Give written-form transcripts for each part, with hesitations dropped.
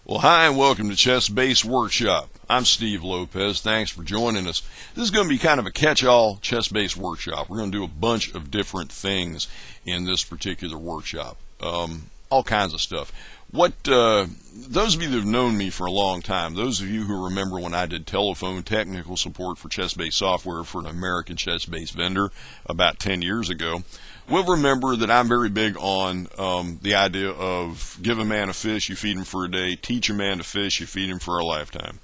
Well, hi and welcome to ChessBase Workshop. I'm Steve Lopez. Thanks for joining us. This is going to be kind of a catch-all ChessBase workshop. We're going to do a bunch of different things in this particular workshop. All kinds of stuff. Those of you that have known me for a long time, those of you who remember when I did telephone technical support for ChessBase software for an American ChessBase vendor about 10 years ago, will remember that I'm very big on the idea of give a man a fish, you feed him for a day, teach a man to fish, you feed him for a lifetime.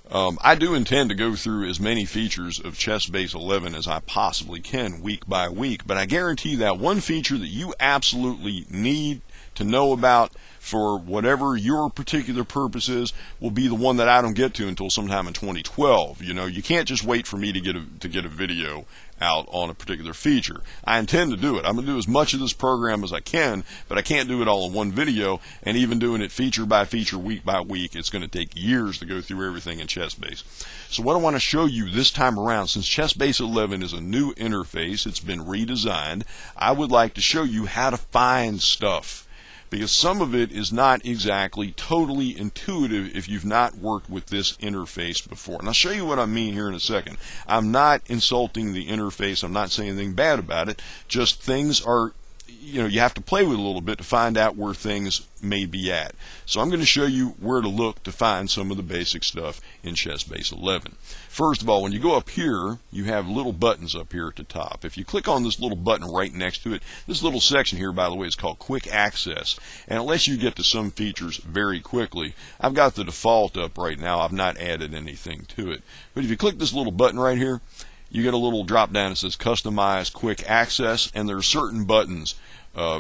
I do intend to go through as many features of ChessBase 11 as I possibly can week by week, but I guarantee that one feature that you absolutely need to know about for whatever your particular purpose is will be the one that I don't get to until sometime in 2012. You know, you can't just wait for me to get a video out on a particular feature. I intend to do it. I'm going to do as much of this program as I can, but I can't do it all in one video, and even doing it feature by feature, week by week, it's going to take years to go through everything in ChessBase. So what I want to show you this time around, since ChessBase 11 is a new interface, it's been redesigned, I would like to show you how to find stuff, because some of it is not exactly totally intuitive if you've not worked with this interface before. And I'll show you what I mean here in a second. I'm not insulting the interface. I'm not saying anything bad about it. Just things are, you have to play with it a little bit to find out where things may be at. So I'm going to show you where to look to find some of the basic stuff in ChessBase 11. First of all, when you go up here, you have little buttons up here at the top. If you click on this little button right next to it, this little section here, by the way, is called Quick Access, and it lets you get to some features very quickly. I've got the default up right now. I've not added anything to it. But if you click this little button right here, you get a little drop down that says Customize Quick Access, and there are certain buttons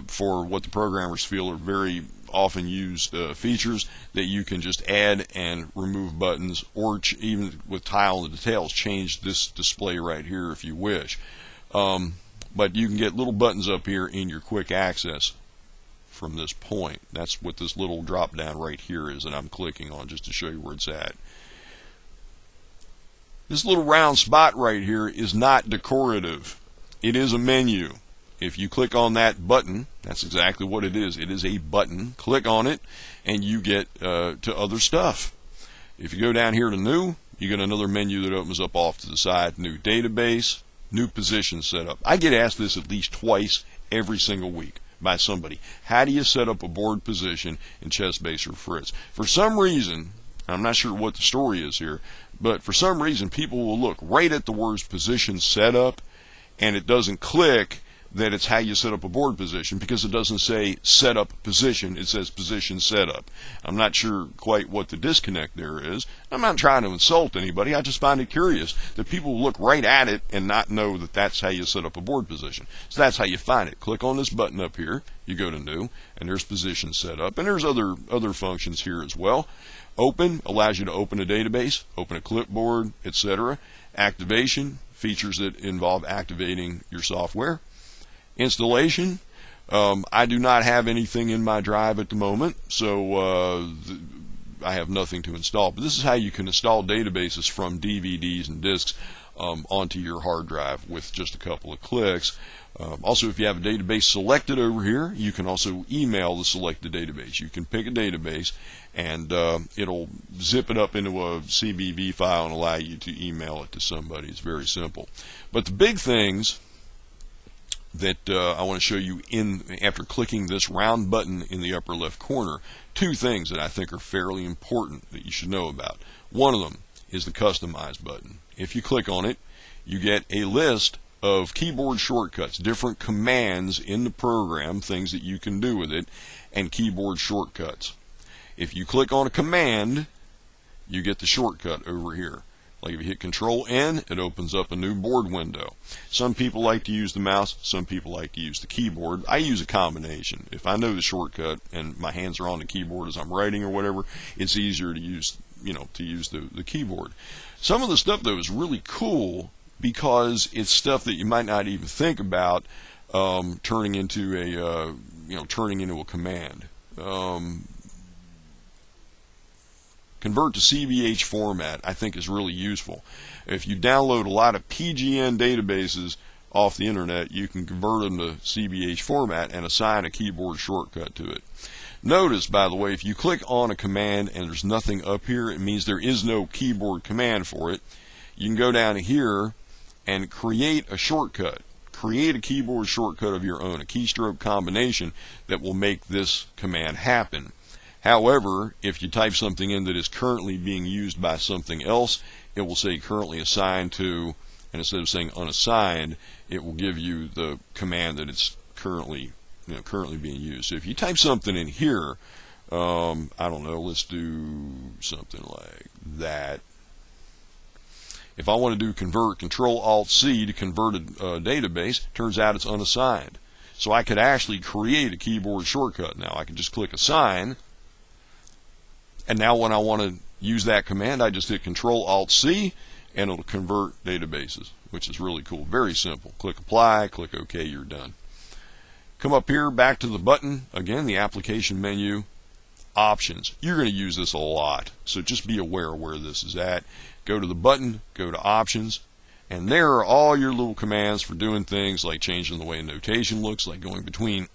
for what the programmers feel are very often used features that you can just add and remove buttons, or even with tile and details, change this display right here if you wish. But you can get little buttons up here in your quick access from this point. That's what this little drop down right here is that I'm clicking on, just to show you where it's at. This little round spot right here is not decorative. It is a menu. If you click on that button, that's exactly what it is. It is a button. Click on it, and you get to other stuff. If you go down here to New, you get another menu that opens up off to the side. New database, new position setup. I get asked this at least twice every single week by somebody. How do you set up a board position in ChessBase or Fritz? For some reason, I'm not sure what the story is here, but for some reason people will look right at the words position setup, and it doesn't click that it's how you set up a board position, because it doesn't say setup position, it says position setup. I'm not sure quite what the disconnect there is. I'm not trying to insult anybody. I just find it curious that people will look right at it and not know that that's how you set up a board position. So that's how you find it. Click on this button up here, you go to New, and there's position setup, and there's other functions here as well. Open allows you to open a database, open a clipboard, etc. Activation, features that involve activating your software. Installation, I do not have anything in my drive at the moment, so I have nothing to install. But this is how you can install databases from DVDs and disks onto your hard drive with just a couple of clicks. Also, if you have a database selected over here, you can also email the selected database. You can pick a database, and it'll zip it up into a CBV file and allow you to email it to somebody. It's very simple. But the big things that I want to show you after clicking this round button in the upper left corner, two things that I think are fairly important that you should know about. One of them is the Customize button. If you click on it, you get a list of keyboard shortcuts, different commands in the program, things that you can do with it, and keyboard shortcuts. If you click on a command, you get the shortcut over here. Like if you hit Control-N, it opens up a new board window. Some people like to use the mouse, some people like to use the keyboard. I use a combination. If I know the shortcut and my hands are on the keyboard as I'm writing or whatever, it's easier to use, the keyboard. Some of the stuff though is really cool because it's stuff that you might not even think about turning into a command. Convert to CBH format, I think, is really useful. If you download a lot of PGN databases off the internet, you can convert them to CBH format and assign a keyboard shortcut to it. Notice, by the way, if you click on a command and there's nothing up here, it means there is no keyboard command for it. You can go down here and create a shortcut. Create a keyboard shortcut of your own, a keystroke combination that will make this command happen. However, if you type something in that is currently being used by something else, it will say currently assigned to, and instead of saying unassigned, it will give you the command that it's currently being used. So if you type something in here, I don't know, let's do something like that. If I want to do convert, Control-Alt-C to convert a database, turns out it's unassigned. So I could actually create a keyboard shortcut now. I can just click assign, and now when I want to use that command, I just hit Control-Alt-C, and it'll convert databases, which is really cool. Very simple. Click apply, click OK, you're done. Come up here, back to the button. Again, the application menu, options. You're going to use this a lot, so just be aware of where this is at. Go to the button, go to options, and there are all your little commands for doing things like changing the way notation looks, like going between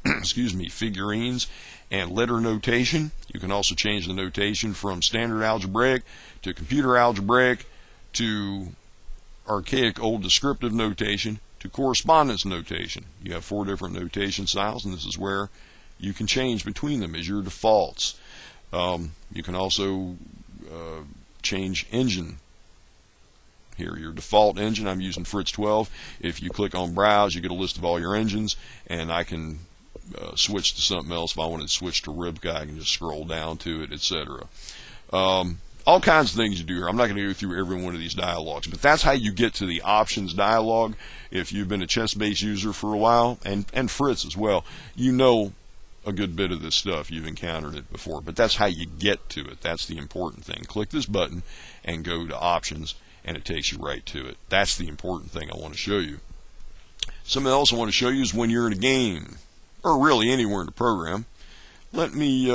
figurines and letter notation. You can also change the notation from standard algebraic to computer algebraic to archaic old descriptive notation to correspondence notation. You have 4 different notation styles, and this is where you can change between them as your defaults. You can also change engine. Here, your default engine, I'm using Fritz 12. If you click on Browse, you get a list of all your engines, and I can switch to something else. If I wanted to switch to Rivka, I can just scroll down to it, etc. All kinds of things you do here. I'm not going to go through every one of these dialogues, but that's how you get to the options dialog. If you've been a ChessBase user for a while, and Fritz as well, you know a good bit of this stuff. You've encountered it before, but that's how you get to it. That's the important thing. Click this button and go to options, and it takes you right to it. That's the important thing I want to show you. Something else I want to show you is when you're in a game, or really anywhere in the program. Let me,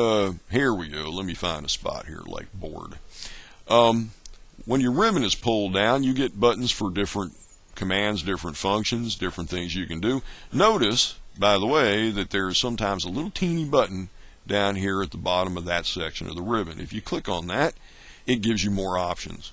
here we go. Let me find a spot here, like board. When your ribbon is pulled down, you get buttons for different commands, different functions, different things you can do. Notice, by the way, that there's sometimes a little teeny button down here at the bottom of that section of the ribbon. If you click on that, it gives you more options.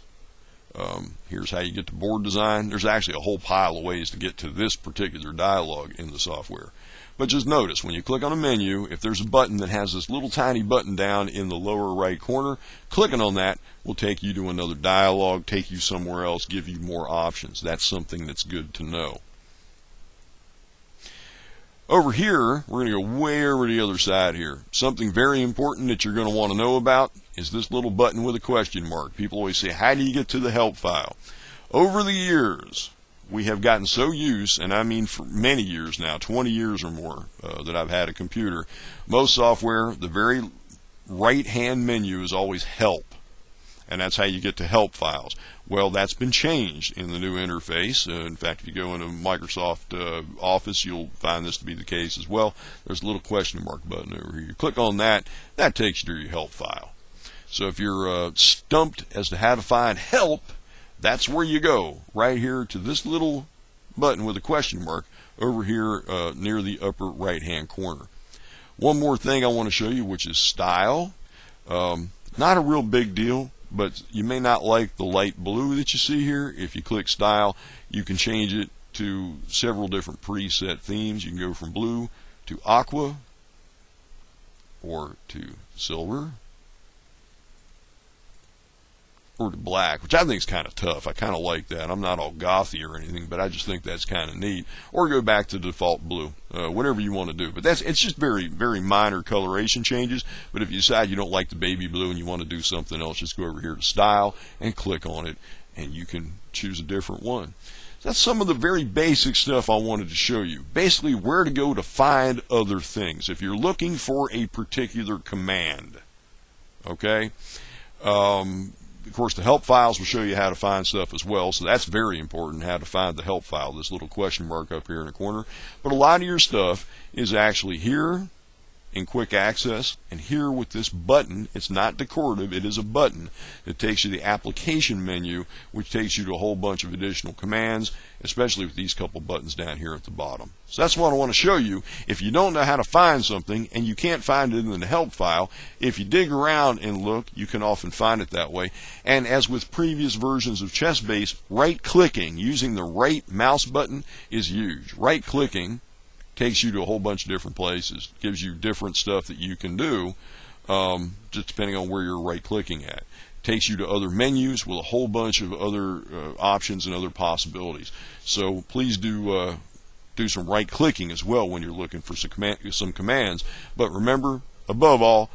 Here's how you get to board design. There's actually a whole pile of ways to get to this particular dialog in the software. But just notice, when you click on a menu, if there's a button that has this little tiny button down in the lower right corner, clicking on that will take you to another dialog, take you somewhere else, give you more options. That's something that's good to know. Over here, we're going to go way over the other side here. Something very important that you're going to want to know about is this little button with a question mark. People always say, how do you get to the help file? Over the years, we have gotten so used, and I mean for many years now, 20 years or more that I've had a computer, most software, the very right-hand menu is always help. And that's how you get to help files. Well, that's been changed in the new interface. In fact, if you go into Microsoft Office, you'll find this to be the case as well. There's a little question mark button over here. You click on that, that takes you to your help file. So if you're stumped as to how to find help, that's where you go, right here to this little button with a question mark over here near the upper right-hand corner. One more thing I want to show you, which is style. Not a real big deal, but you may not like the light blue that you see here. If you click style, you can change it to several different preset themes. You can go from blue to aqua or to silver or to black, which I think is kind of tough. I kind of like that. I'm not all gothy or anything, but I just think that's kind of neat. Or go back to default blue, whatever you want to do. But it's just very, very minor coloration changes. But if you decide you don't like the baby blue and you want to do something else, just go over here to style and click on it, and you can choose a different one. That's some of the very basic stuff I wanted to show you. Basically, where to go to find other things if you're looking for a particular command. Okay? Of course, the help files will show you how to find stuff as well, so that's very important, how to find the help file, this little question mark up here in the corner. But a lot of your stuff is actually here in quick access. And here with this button, it's not decorative, it is a button that takes you to the application menu, which takes you to a whole bunch of additional commands, especially with these couple buttons down here at the bottom. So that's what I want to show you. If you don't know how to find something and you can't find it in the help file, if you dig around and look, you can often find it that way. And as with previous versions of ChessBase, right-clicking using the right mouse button is huge. Right-clicking takes you to a whole bunch of different places, gives you different stuff that you can do, just depending on where you're right-clicking at. Takes you to other menus with a whole bunch of other options and other possibilities. So please do some right-clicking as well when you're looking for some commands. But remember, above all,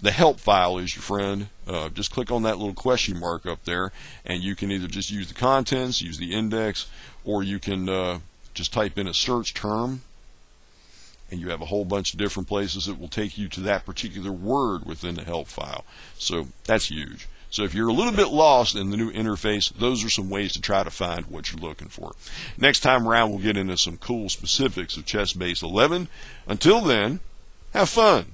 the help file is your friend. Just click on that little question mark up there, and you can either just use the contents, use the index, or you can just type in a search term, and you have a whole bunch of different places that will take you to that particular word within the help file. So that's huge. So if you're a little bit lost in the new interface, those are some ways to try to find what you're looking for. Next time around, we'll get into some cool specifics of ChessBase 11. Until then, have fun.